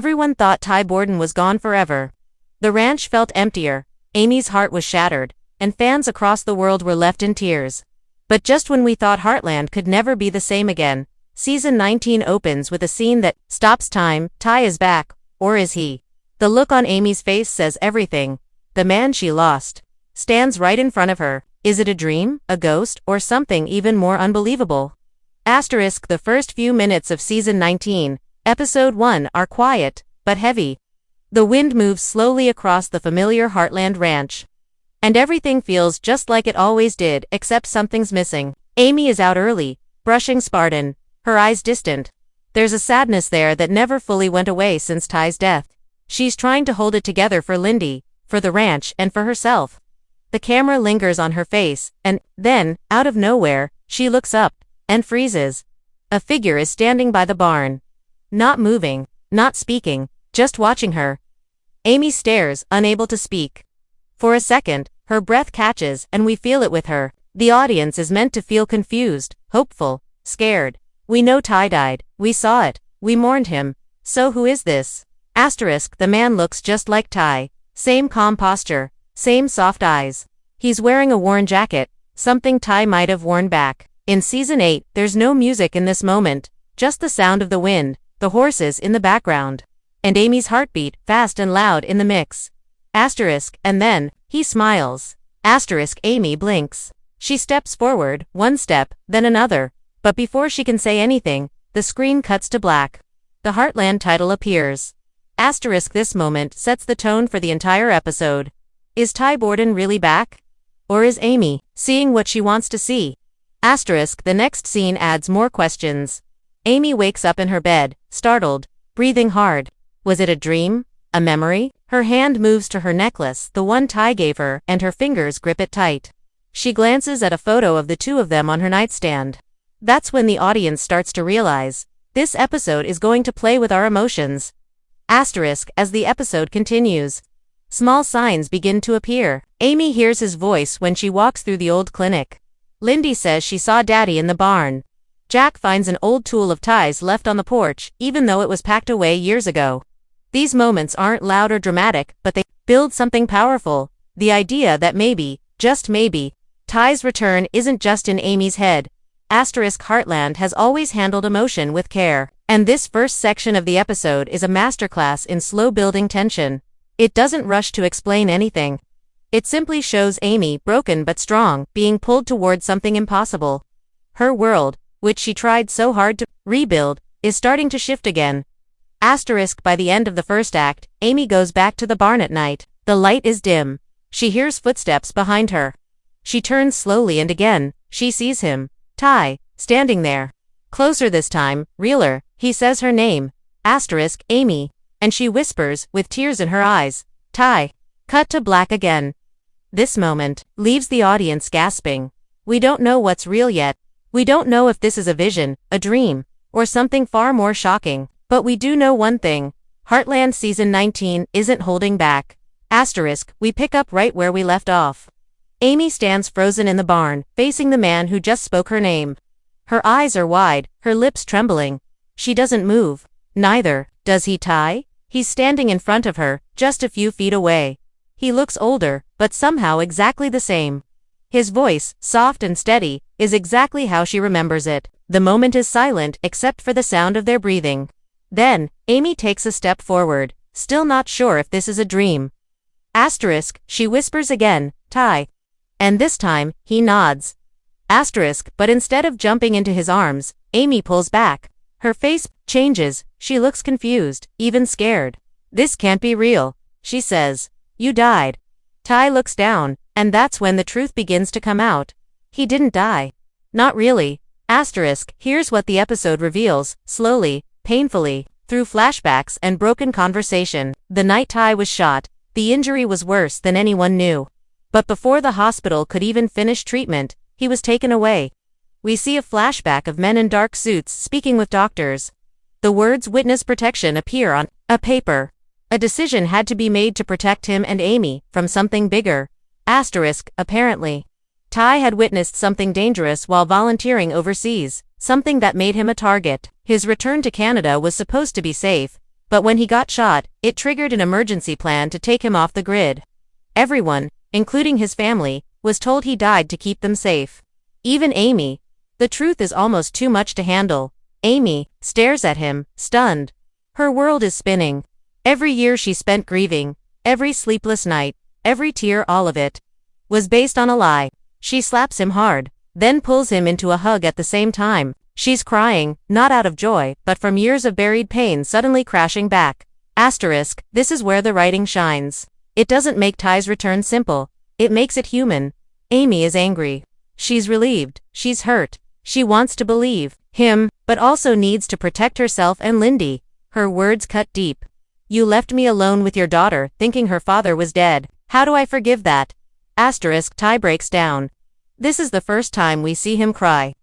Everyone thought Ty Borden was gone forever. The ranch felt emptier, Amy's heart was shattered, and fans across the world were left in tears. But just when we thought Heartland could never be the same again, Season 19 opens with a scene that stops time. Ty is back, or is he? The look on Amy's face says everything. The man she lost stands right in front of her. Is it a dream, a ghost, or something even more unbelievable? The first few minutes of Season 19, Episode 1 are quiet, but heavy. The wind moves slowly across the familiar Heartland ranch. And everything feels just like it always did, except something's missing. Amy is out early, brushing Borden, her eyes distant. There's a sadness there that never fully went away since Ty's death. She's trying to hold it together for Lyndy, for the ranch, and for herself. The camera lingers on her face, and then, out of nowhere, she looks up and freezes. A figure is standing by the barn. Not moving, not speaking, just watching her. Amy stares, unable to speak. For a second, her breath catches, and we feel it with her. The audience is meant to feel confused, hopeful, scared. We know Ty died, we saw it, we mourned him. So who is this? The man looks just like Ty. Same calm posture, same soft eyes. He's wearing a worn jacket, something Ty might have worn back. In Season 8, there's no music in this moment, just the sound of the wind, the horses in the background, and Amy's heartbeat, fast and loud in the mix. And then, he smiles. Amy blinks. She steps forward, one step, then another, but before she can say anything, the screen cuts to black. The Heartland title appears. This moment sets the tone for the entire episode. Is Ty Borden really back? Or is Amy seeing what she wants to see? The next scene adds more questions. Amy wakes up in her bed, startled, breathing hard. Was it a dream? A memory? Her hand moves to her necklace, the one Ty gave her, and her fingers grip it tight. She glances at a photo of the two of them on her nightstand. That's when the audience starts to realize, this episode is going to play with our emotions. As the episode continues, small signs begin to appear. Amy hears his voice when she walks through the old clinic. Lyndy says she saw Daddy in the barn. Jack finds an old tool of Ty's left on the porch, even though it was packed away years ago. These moments aren't loud or dramatic, but they build something powerful. The idea that maybe, just maybe, Ty's return isn't just in Amy's head. Heartland has always handled emotion with care, and this first section of the episode is a masterclass in slow building tension. It doesn't rush to explain anything. It simply shows Amy, broken but strong, being pulled toward something impossible. Her world, which she tried so hard to rebuild, is starting to shift again. By the end of the first act, Amy goes back to the barn at night. The light is dim. She hears footsteps behind her. She turns slowly and again, she sees him. Ty, standing there. Closer this time, realer, he says her name. Amy. And she whispers, with tears in her eyes, Ty. Cut to black again. This moment leaves the audience gasping. We don't know what's real yet. We don't know if this is a vision, a dream, or something far more shocking. But we do know one thing. Heartland Season 19 isn't holding back. We pick up right where we left off. Amy stands frozen in the barn, facing the man who just spoke her name. Her eyes are wide, her lips trembling. She doesn't move. Neither does he. Ty? He's standing in front of her, just a few feet away. He looks older, but somehow exactly the same. His voice, soft and steady, is exactly how she remembers it. The moment is silent except for the sound of their breathing. Then, Amy takes a step forward, still not sure if this is a dream. She whispers again, Ty. And this time, he nods. But instead of jumping into his arms, Amy pulls back. Her face changes, she looks confused, even scared. This can't be real, she says. You died. Ty looks down, and that's when the truth begins to come out. He didn't die. Not really. Here's what the episode reveals, slowly, painfully, through flashbacks and broken conversation. The night Ty was shot, the injury was worse than anyone knew. But before the hospital could even finish treatment, he was taken away. We see a flashback of men in dark suits speaking with doctors. The words witness protection appear on a paper. A decision had to be made to protect him and Amy from something bigger. Apparently. Ty had witnessed something dangerous while volunteering overseas, something that made him a target. His return to Canada was supposed to be safe, But when he got shot, it triggered an emergency plan to take him off the grid. Everyone, including his family, was told he died to keep them safe. Even Amy. The truth is almost too much to handle. Amy stares at him, stunned. Her world is spinning. Every year she spent grieving, every sleepless night, every tear, all of it, was based on a lie. She slaps him hard, then pulls him into a hug at the same time. She's crying, not out of joy, but from years of buried pain suddenly crashing back. Asterisk, this is where the writing shines. It doesn't make Ty's return simple, it makes it human. Amy is angry. She's relieved, she's hurt. She wants to believe him, but also needs to protect herself and Lyndy. Her words cut deep. You left me alone with your daughter, thinking her father was dead. How do I forgive that? Asterisk, Ty breaks down. This is the first time we see him cry.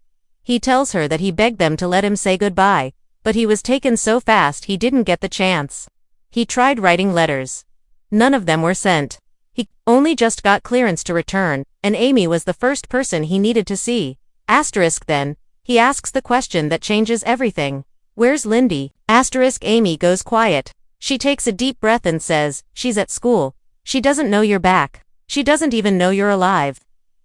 He tells her that he begged them to let him say goodbye, but he was taken so fast he didn't get the chance. He tried writing letters. None of them were sent. He only just got clearance to return, and Amy was the first person he needed to see. Asterisk, then, he asks the question that changes everything. Where's Lyndy? Asterisk, Amy goes quiet. She takes a deep breath and says, she's at school. She doesn't know you're back. She doesn't even know you're alive.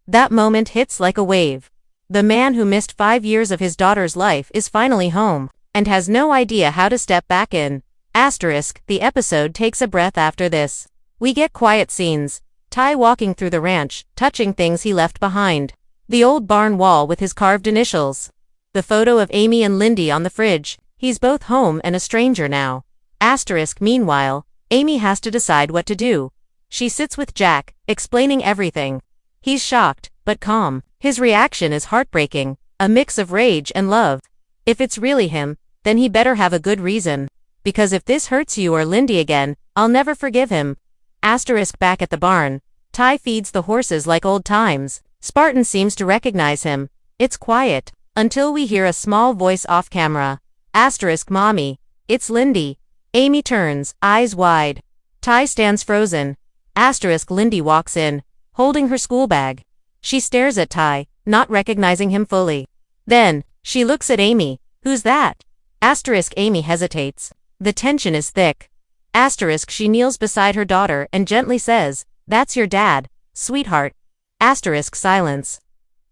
That moment hits like a wave. The man who missed 5 years of his daughter's life is finally home, and has no idea how to step back in. Asterisk, the episode takes a breath after this. We get quiet scenes. Ty walking through the ranch, touching things he left behind. The old barn wall with his carved initials. The photo of Amy and Lyndy on the fridge. He's both home and a stranger now. Asterisk, meanwhile, Amy has to decide what to do. She sits with Jack, explaining everything. He's shocked, but calm. His reaction is heartbreaking, a mix of rage and love. If it's really him, then he better have a good reason. Because if this hurts you or Lyndy again, I'll never forgive him. Asterisk, back at the barn. Ty feeds the horses like old times. Spartan seems to recognize him. It's quiet, until we hear a small voice off camera. Asterisk, Mommy. It's Lyndy. Amy turns, eyes wide. Ty stands frozen. Asterisk, Lyndy walks in, holding her school bag. She stares at Ty, not recognizing him fully. Then, she looks at Amy. Who's that? Asterisk, Amy hesitates. The tension is thick. Asterisk, she kneels beside her daughter and gently says, that's your dad, sweetheart. Asterisk, silence.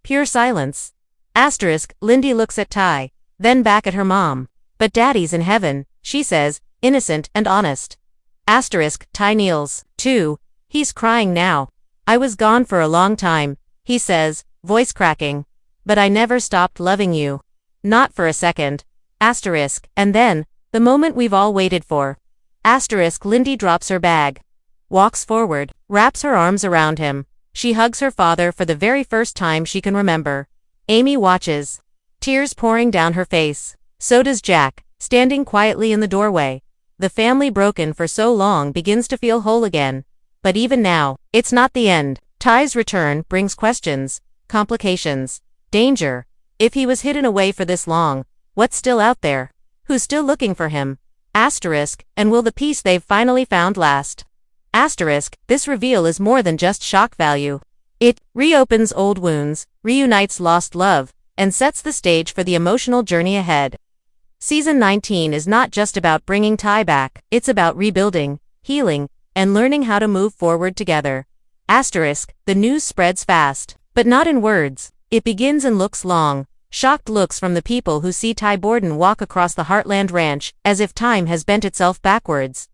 Pure silence. Asterisk, Lyndy looks at Ty, then back at her mom. But Daddy's in heaven, she says, innocent and honest. Asterisk, Ty kneels, too. He's crying now. I was gone for a long time, he says, voice cracking. But I never stopped loving you. Not for a second. Asterisk, and then, the moment we've all waited for. Asterisk, Lyndy drops her bag. Walks forward, wraps her arms around him. She hugs her father for the very first time she can remember. Amy watches. Tears pouring down her face. So does Jack, standing quietly in the doorway. The family broken for so long begins to feel whole again. But even now, it's not the end. Ty's return brings questions, complications, danger. If he was hidden away for this long, what's still out there? Who's still looking for him? Asterisk, and will the peace they've finally found last? Asterisk, this reveal is more than just shock value. It reopens old wounds, reunites lost love, and sets the stage for the emotional journey ahead. Season 19 is not just about bringing Ty back, it's about rebuilding, healing, and learning how to move forward together. Asterisk, the news spreads fast, but not in words. It begins and looks long. Shocked looks from the people who see Ty Borden walk across the Heartland ranch, as if time has bent itself backwards.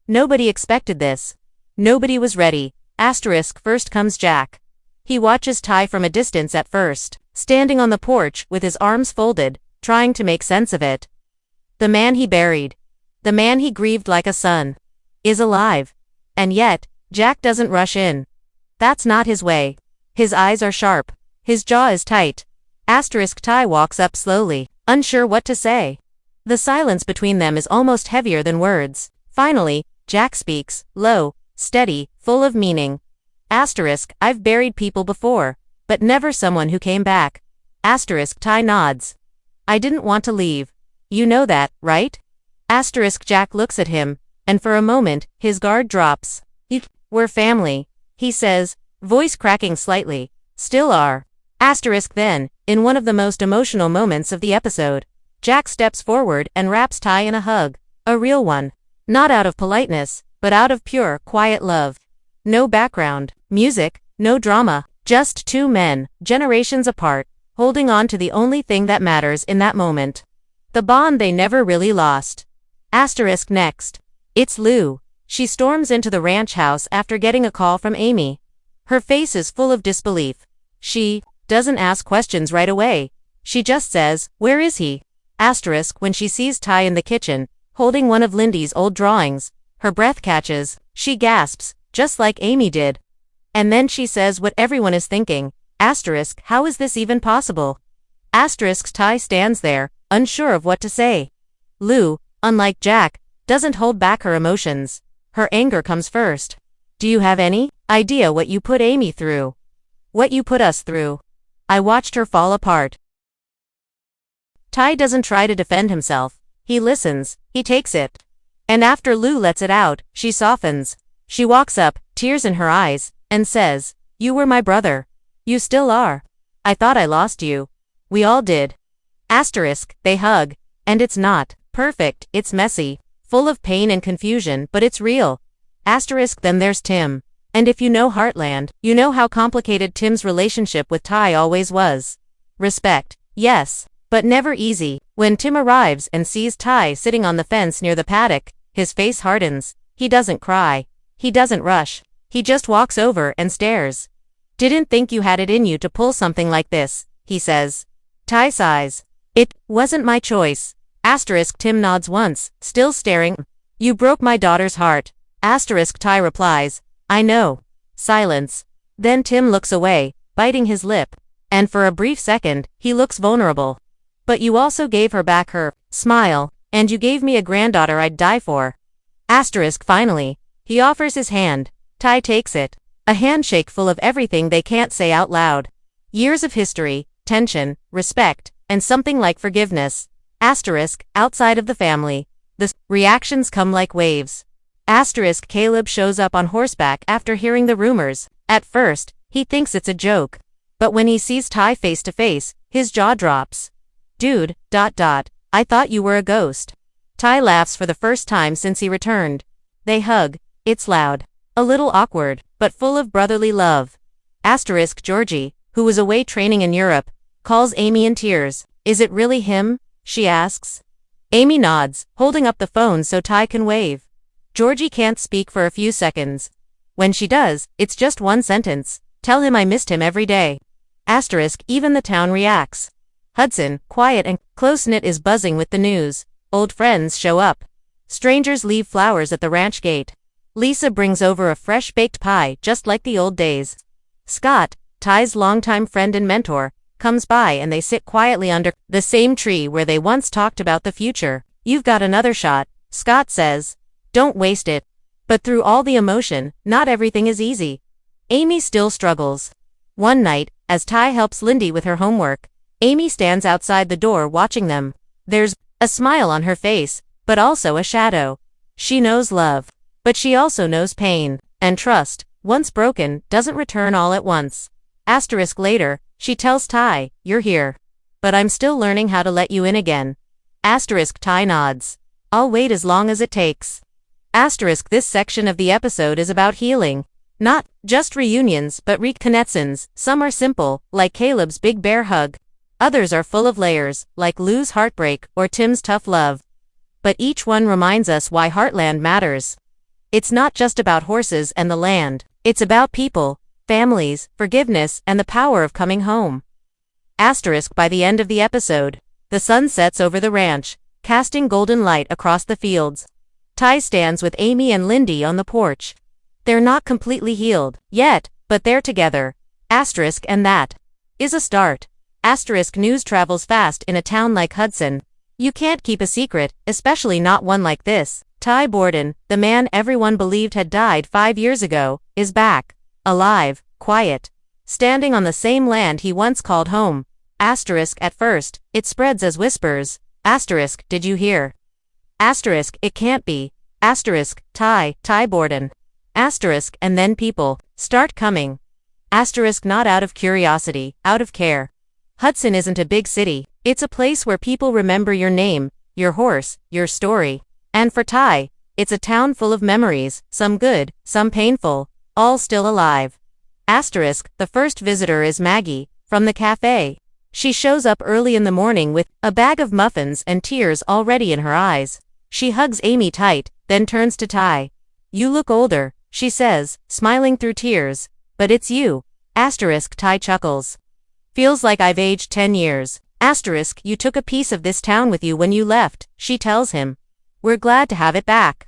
Nobody expected this. Nobody was ready. Asterisk, first comes Jack. He watches Ty from a distance at first, standing on the porch with his arms folded, trying to make sense of it. The man he buried, the man he grieved like a son, is alive. And yet, Jack doesn't rush in. That's not his way. His eyes are sharp. His jaw is tight. Asterisk, Ty walks up slowly, unsure what to say. The silence between them is almost heavier than words. Finally, Jack speaks, low, steady, full of meaning. Asterisk, I've buried people before, but never someone who came back. Asterisk, Ty nods. I didn't want to leave. You know that, right? Asterisk, Jack looks at him, and for a moment, his guard drops. We're family, he says, voice cracking slightly. Still are. Asterisk, then, in one of the most emotional moments of the episode, Jack steps forward and wraps Ty in a hug. A real one. Not out of politeness, but out of pure, quiet love. No background, music, no drama, just two men, generations apart, holding on to the only thing that matters in that moment. The bond they never really lost. Asterisk next. It's Lou. She storms into the ranch house after getting a call from Amy. Her face is full of disbelief. She doesn't ask questions right away. She just says, "Where is he?" Asterisk when she sees Ty in the kitchen, holding one of Lyndy's old drawings. Her breath catches. She gasps, just like Amy did. And then she says what everyone is thinking. Asterisk, how is this even possible? Asterisk Ty stands there, unsure of what to say. Lou, unlike Jack, doesn't hold back her emotions. Her anger comes first. Do you have any idea what you put Amy through? What you put us through? I watched her fall apart. Ty doesn't try to defend himself. He listens, he takes it. And after Lou lets it out, she softens. She walks up, tears in her eyes, and says, "You were my brother. You still are. I thought I lost you. We all did." Asterisk, they hug. And it's not perfect, it's messy, full of pain and confusion, but it's real. Asterisk then there's Tim. And if you know Heartland, you know how complicated Tim's relationship with Ty always was. Respect, yes, but never easy. When Tim arrives and sees Ty sitting on the fence near the paddock, his face hardens. He doesn't cry. He doesn't rush. He just walks over and stares. "Didn't think you had it in you to pull something like this," he says. Ty sighs. "It wasn't my choice." Asterisk Tim nods once, still staring. "You broke my daughter's heart." Asterisk Ty replies, "I know." Silence. Then Tim looks away, biting his lip. And for a brief second, he looks vulnerable. "But you also gave her back her smile, and you gave me a granddaughter I'd die for." Asterisk finally. He offers his hand. Ty takes it. A handshake full of everything they can't say out loud. Years of history, tension, respect, and something like forgiveness. Asterisk, outside of the family. The reactions come like waves. Asterisk Caleb shows up on horseback after hearing the rumors. At first, he thinks it's a joke. But when he sees Ty face to face, his jaw drops. "Dude, I thought you were a ghost." Ty laughs for the first time since he returned. They hug. It's loud. A little awkward, but full of brotherly love. Asterisk Georgie, who was away training in Europe, calls Amy in tears. "Is it really him?" she asks. Amy nods, holding up the phone so Ty can wave. Georgie can't speak for a few seconds. When she does, it's just one sentence. "Tell him I missed him every day." Asterisk even the town reacts. Hudson, quiet and close-knit, is buzzing with the news. Old friends show up. Strangers leave flowers at the ranch gate. Lisa brings over a fresh-baked pie just like the old days. Scott, Ty's longtime friend and mentor, comes by and they sit quietly under the same tree where they once talked about the future. "You've got another shot," Scott says. "Don't waste it." But through all the emotion, not everything is easy. Amy still struggles. One night, as Ty helps Lyndy with her homework, Amy stands outside the door watching them. There's a smile on her face, but also a shadow. She knows love. But she also knows pain. And trust, once broken, doesn't return all at once. Asterisk later, she tells Ty, "You're here. But I'm still learning how to let you in again." Asterisk Ty nods. "I'll wait as long as it takes." Asterisk this section of the episode is about healing. Not just reunions, but reconnections. Some are simple, like Caleb's big bear hug. Others are full of layers, like Lou's heartbreak or Tim's tough love. But each one reminds us why Heartland matters. It's not just about horses and the land. It's about people, families, forgiveness, and the power of coming home. Asterisk by the end of the episode, the sun sets over the ranch, casting golden light across the fields. Ty stands with Amy and Lyndy on the porch. They're not completely healed yet, but they're together. Asterisk and that is a start. Asterisk news travels fast in a town like Hudson. You can't keep a secret, especially not one like this. Ty Borden, the man everyone believed had died 5 years ago, is back. Alive, quiet. Standing on the same land he once called home. Asterisk at first, it spreads as whispers. Asterisk, did you hear? Asterisk, it can't be. Asterisk, Ty Borden. Asterisk, and then people start coming. Asterisk not out of curiosity, out of care. Hudson isn't a big city. It's a place where people remember your name, your horse, your story. And for Ty, It's a town full of memories, some good, some painful, all still alive. Asterisk, the first visitor is Maggie, from the cafe. She shows up early in the morning with a bag of muffins and tears already in her eyes. She hugs Amy tight, then turns to Ty. "You look older," she says, smiling through tears. "But it's you." Asterisk, Ty chuckles. "Feels like I've aged 10 years. Asterisk, you took a piece of this town with you when you left," she tells him. "We're glad to have it back."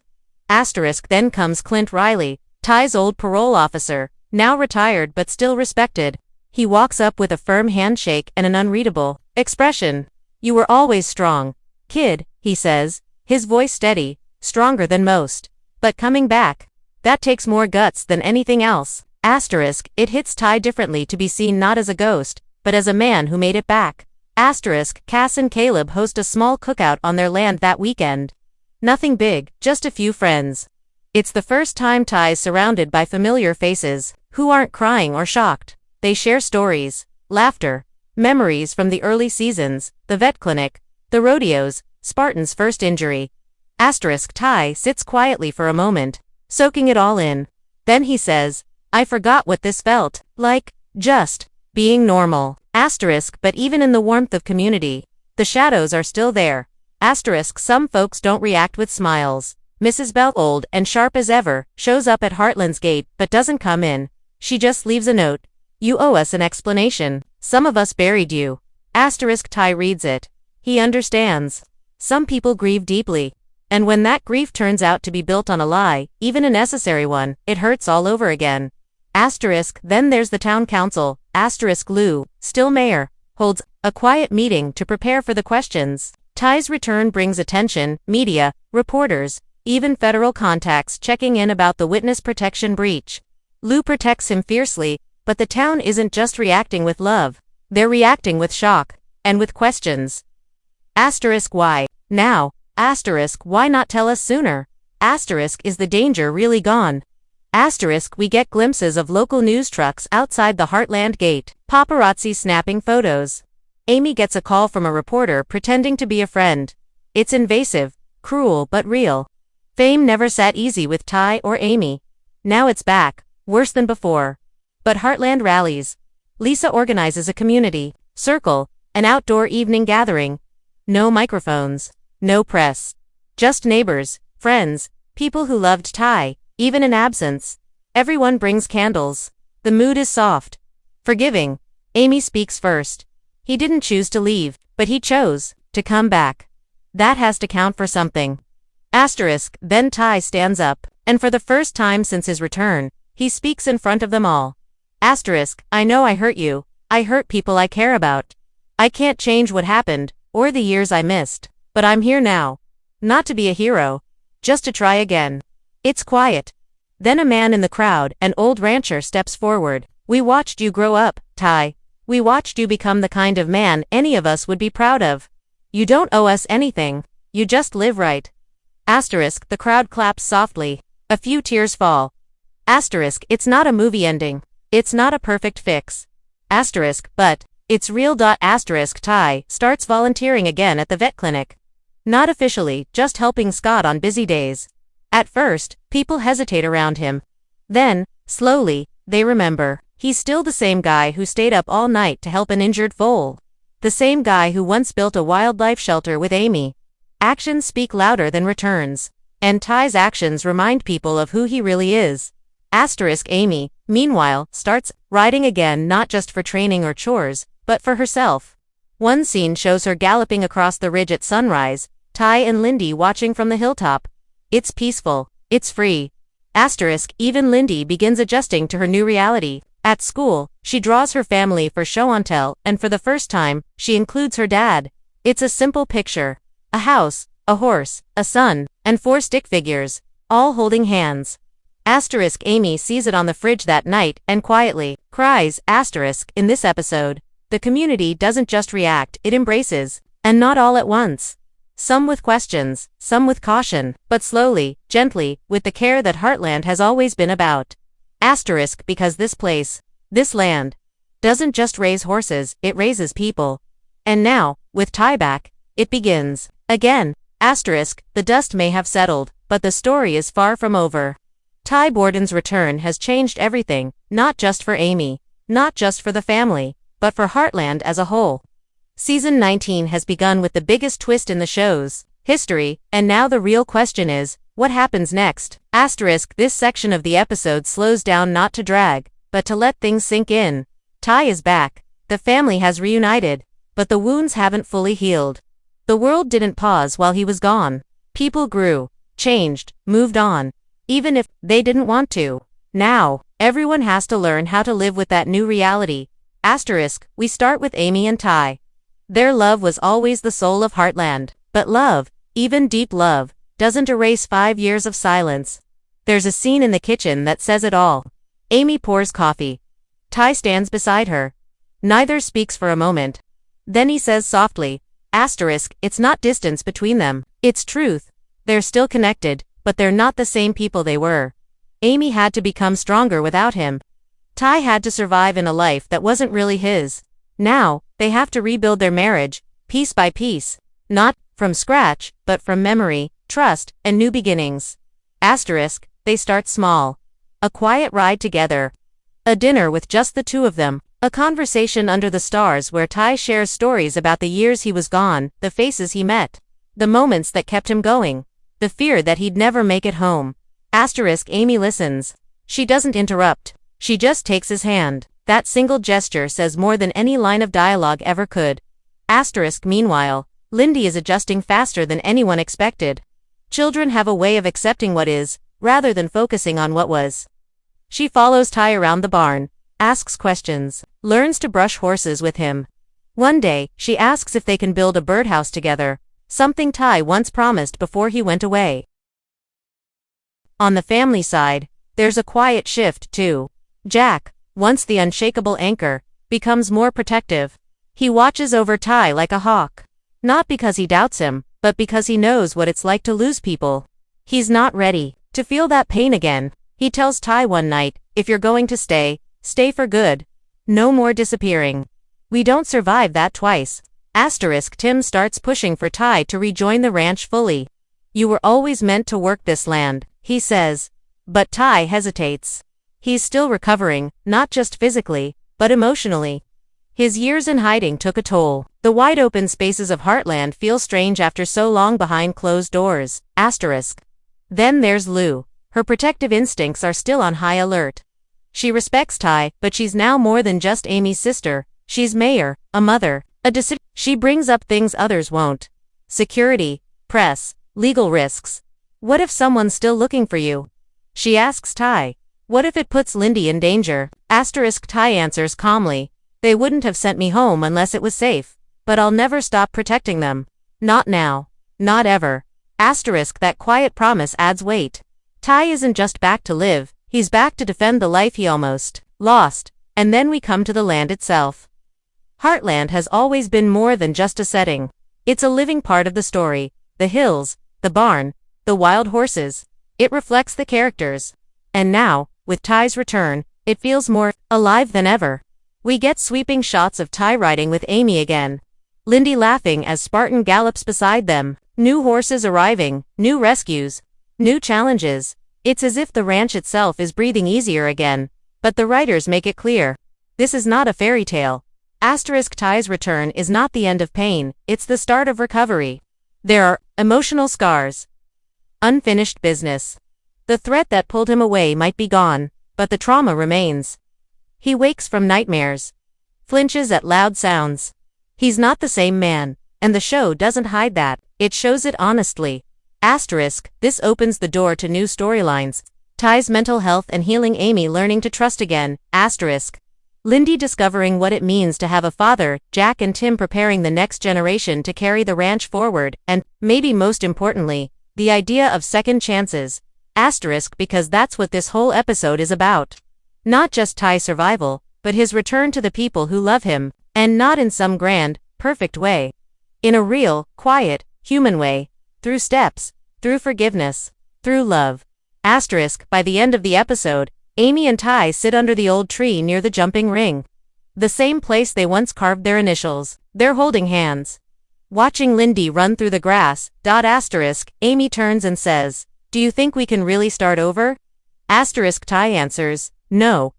Asterisk, then comes Clint Riley, Ty's old parole officer, now retired but still respected. He walks up with a firm handshake and an unreadable expression. "You were always strong, kid," he says, his voice steady, stronger than most. "But coming back, that takes more guts than anything else." Asterisk, it hits Ty differently to be seen not as a ghost, but as a man who made it back. Asterisk, Cass and Caleb host a small cookout on their land that weekend. Nothing big, just a few friends. It's the first time Ty's surrounded by familiar faces, who aren't crying or shocked. They share stories, laughter, memories from the early seasons, the vet clinic, the rodeos, Spartan's first injury. Asterisk, Ty sits quietly for a moment, soaking it all in. Then he says, "I forgot what this felt like, just being normal." Asterisk, but even in the warmth of community, the shadows are still there. Asterisk, some folks don't react with smiles. Mrs. Bell, old and sharp as ever, shows up at Heartland's gate but doesn't come in. She just leaves a note. "You owe us an explanation. Some of us buried you." Asterisk, Ty reads it. He understands. Some people grieve deeply. And when that grief turns out to be built on a lie, even a necessary one, it hurts all over again. Asterisk, then there's the town council. Asterisk, Lou, still mayor, holds a quiet meeting to prepare for the questions. Ty's return brings attention, media, reporters, even federal contacts checking in about the witness protection breach. Lou protects him fiercely, but the town isn't just reacting with love. They're reacting with shock, and with questions. Asterisk, why now? Asterisk, why not tell us sooner? Asterisk, is the danger really gone? Asterisk, we get glimpses of local news trucks outside the Heartland gate, paparazzi snapping photos. Amy gets a call from a reporter pretending to be a friend. It's invasive, cruel but real. Fame never sat easy with Ty or Amy. Now it's back, worse than before. But Heartland rallies. Lisa organizes a community circle, an outdoor evening gathering. No microphones, no press. Just neighbors, friends, people who loved Ty, even in absence. Everyone brings candles. The mood is soft, forgiving. Amy speaks first. He didn't choose to leave, but he chose to come back. That has to count for something. Asterisk, then Ty stands up, and for the first time since his return, he speaks in front of them all. Asterisk, I know I hurt you. I hurt people I care about. I can't change what happened, or the years I missed. But I'm here now. Not to be a hero. Just to try again. It's quiet. Then a man in the crowd, an old rancher, steps forward. "We watched you grow up, Ty. We watched you become the kind of man any of us would be proud of. You don't owe us anything. You just live right." Asterisk, the crowd claps softly. A few tears fall. Asterisk, it's not a movie ending. It's not a perfect fix. Asterisk, but it's real. Asterisk, Ty starts volunteering again at the vet clinic. Not officially, just helping Scott on busy days. At first, people hesitate around him. Then, slowly, they remember. He's still the same guy who stayed up all night to help an injured foal. The same guy who once built a wildlife shelter with Amy. Actions speak louder than returns. And Ty's actions remind people of who he really is. Asterisk, Amy, meanwhile, starts riding again, not just for training or chores, but for herself. One scene shows her galloping across the ridge at sunrise, Ty and Lyndy watching from the hilltop. It's peaceful. It's free. Asterisk, even Lyndy begins adjusting to her new reality. At school, she draws her family for show and tell, and for the first time, she includes her dad. It's a simple picture. A house, a horse, a son, and 4 stick figures, all holding hands. Asterisk, Amy sees it on the fridge that night and quietly cries. Asterisk, in this episode, the community doesn't just react, it embraces. And not all at once. Some with questions, some with caution, but slowly, gently, with the care that Heartland has always been about. Asterisk, because this place, this land, doesn't just raise horses, it raises people. And now, with Ty back, it begins. Again. Asterisk, the dust may have settled, but the story is far from over. Ty Borden's return has changed everything, not just for Amy, not just for the family, but for Heartland as a whole. Season 19 has begun with the biggest twist in the show's history, and now the real question is, what happens next? This section of the episode slows down not to drag, but to let things sink in. Ty is back. The family has reunited, but the wounds haven't fully healed. The world didn't pause while he was gone. People grew, changed, moved on, even if they didn't want to. Now, everyone has to learn how to live with that new reality. We start with Amy and Ty. Their love was always the soul of Heartland, but love, even deep love, doesn't erase 5 years of silence. There's a scene in the kitchen that says it all. Amy pours coffee. Ty stands beside her. Neither speaks for a moment. Then he says softly, it's not distance between them, it's truth. They're still connected, but they're not the same people they were. Amy had to become stronger without him. Ty had to survive in a life that wasn't really his. Now, they have to rebuild their marriage, piece by piece. Not from scratch, but from memory, trust, and new beginnings. They start small. A quiet ride together. A dinner with just the two of them. A conversation under the stars where Ty shares stories about the years he was gone, the faces he met, the moments that kept him going, the fear that he'd never make it home. Amy listens. She doesn't interrupt. She just takes his hand. That single gesture says more than any line of dialogue ever could. Meanwhile, Lyndy is adjusting faster than anyone expected. Children have a way of accepting what is, rather than focusing on what was. She follows Ty around the barn, asks questions, learns to brush horses with him. One day, she asks if they can build a birdhouse together, something Ty once promised before he went away. On the family side, there's a quiet shift too. Jack, once the unshakable anchor, becomes more protective. He watches over Ty like a hawk. Not because he doubts him, but because he knows what it's like to lose people. He's not ready to feel that pain again. He tells Ty one night, if you're going to stay, stay for good. No more disappearing. We don't survive that twice. Tim starts pushing for Ty to rejoin the ranch fully. You were always meant to work this land, he says. But Ty hesitates. He's still recovering, not just physically, but emotionally. His years in hiding took a toll. The wide open spaces of Heartland feel strange after so long behind closed doors. Then there's Lou. Her protective instincts are still on high alert. She respects Ty, but she's now more than just Amy's sister. She's mayor, a mother, a decision. She brings up things others won't. Security, press, legal risks. What if someone's still looking for you? She asks Ty. What if it puts Lyndy in danger? Ty answers calmly. They wouldn't have sent me home unless it was safe. But I'll never stop protecting them. Not now. Not ever. That quiet promise adds weight. Ty isn't just back to live, he's back to defend the life he almost lost. And then we come to the land itself. Heartland has always been more than just a setting. It's a living part of the story. The hills, the barn, the wild horses. It reflects the characters. And now, with Ty's return, it feels more alive than ever. We get sweeping shots of Ty riding with Amy again. Lyndy laughing as Spartan gallops beside them. New horses arriving, new rescues, new challenges. It's as if the ranch itself is breathing easier again. But the writers make it clear. This is not a fairy tale. Ty's return is not the end of pain, it's the start of recovery. There are emotional scars. Unfinished business. The threat that pulled him away might be gone, but the trauma remains. He wakes from nightmares. Flinches at loud sounds. He's not the same man, and the show doesn't hide that, it shows it honestly. This opens the door to new storylines. Ty's mental health and healing, Amy learning to trust again. Lyndy discovering what it means to have a father, Jack and Tim preparing the next generation to carry the ranch forward, and, maybe most importantly, the idea of second chances. Because that's what this whole episode is about. Not just Ty's survival, but his return to the people who love him, and not in some grand, perfect way. In a real, quiet, human way. Through steps, through forgiveness, through love. By the end of the episode, Amy and Ty sit under the old tree near the jumping ring. The same place they once carved their initials. They're holding hands. Watching Lyndy run through the grass. Amy turns and says, Do you think we can really start over? Asterisk Ty answers, no.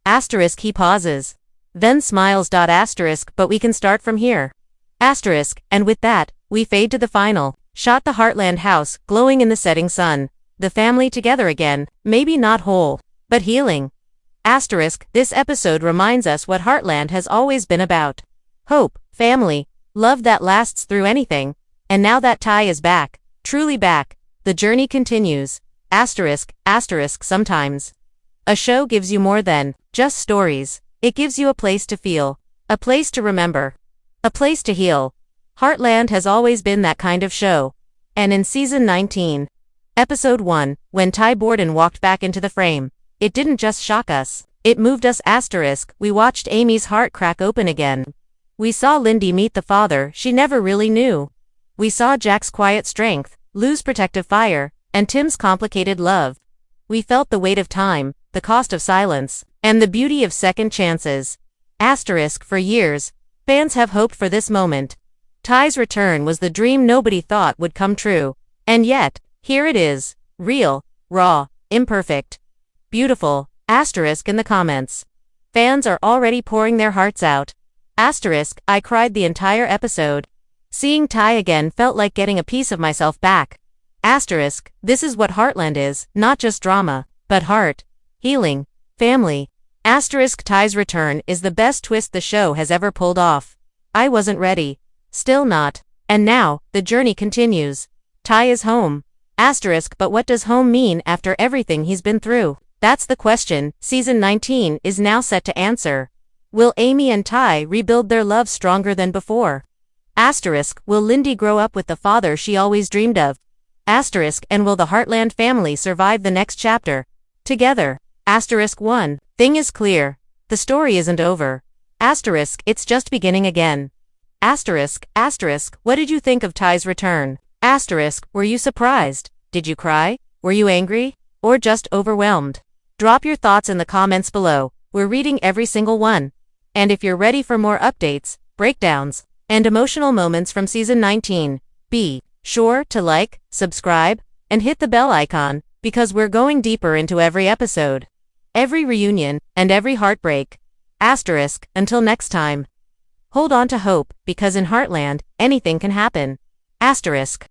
Asterisk he pauses. Then smiles. Asterisk but we can start from here. Asterisk, and with that, we fade to the final shot, the Heartland house, glowing in the setting sun. The family together again, maybe not whole, but healing. Asterisk, this episode reminds us what Heartland has always been about. Hope, family, love that lasts through anything. And now that Ty is back, truly back, the journey continues. Asterisk, sometimes a show gives you more than just stories. It gives you a place to feel, a place to remember, a place to heal. Heartland has always been that kind of show. And in season 19, episode 1, when Ty Borden walked back into the frame, it didn't just shock us, it moved us. Asterisk, we watched Amy's heart crack open again. We saw Lyndy meet the father she never really knew. We saw Jack's quiet strength lose protective fire, and Tim's complicated love. We felt the weight of time, the cost of silence, and the beauty of second chances. Asterisk, for years, fans have hoped for this moment. Ty's return was the dream nobody thought would come true. And yet, here it is. Real, raw, imperfect, beautiful. Asterisk in the comments. Fans are already pouring their hearts out. Asterisk, I cried the entire episode. Seeing Ty again felt like getting a piece of myself back. Asterisk, this is what Heartland is, not just drama, but heart, healing, family. Asterisk, Ty's return is the best twist the show has ever pulled off. I wasn't ready. Still not. And now, the journey continues. Ty is home. Asterisk, but what does home mean after everything he's been through? That's the question season 19 is now set to answer. Will Amy and Ty rebuild their love stronger than before? Asterisk, will Lyndy grow up with the father she always dreamed of? Asterisk, and will the Heartland family survive the next chapter? Together. Asterisk 1. Thing is clear. The story isn't over. Asterisk, it's just beginning again. Asterisk, what did you think of Ty's return? Asterisk, were you surprised? Did you cry? Were you angry? Or just overwhelmed? Drop your thoughts in the comments below. We're reading every single one. And if you're ready for more updates, breakdowns, and emotional moments from season 19, be sure to like, subscribe, and hit the bell icon, because we're going deeper into every episode, every reunion, and every heartbreak. Asterisk, until next time. Hold on to hope, because in Heartland, anything can happen. Asterisk.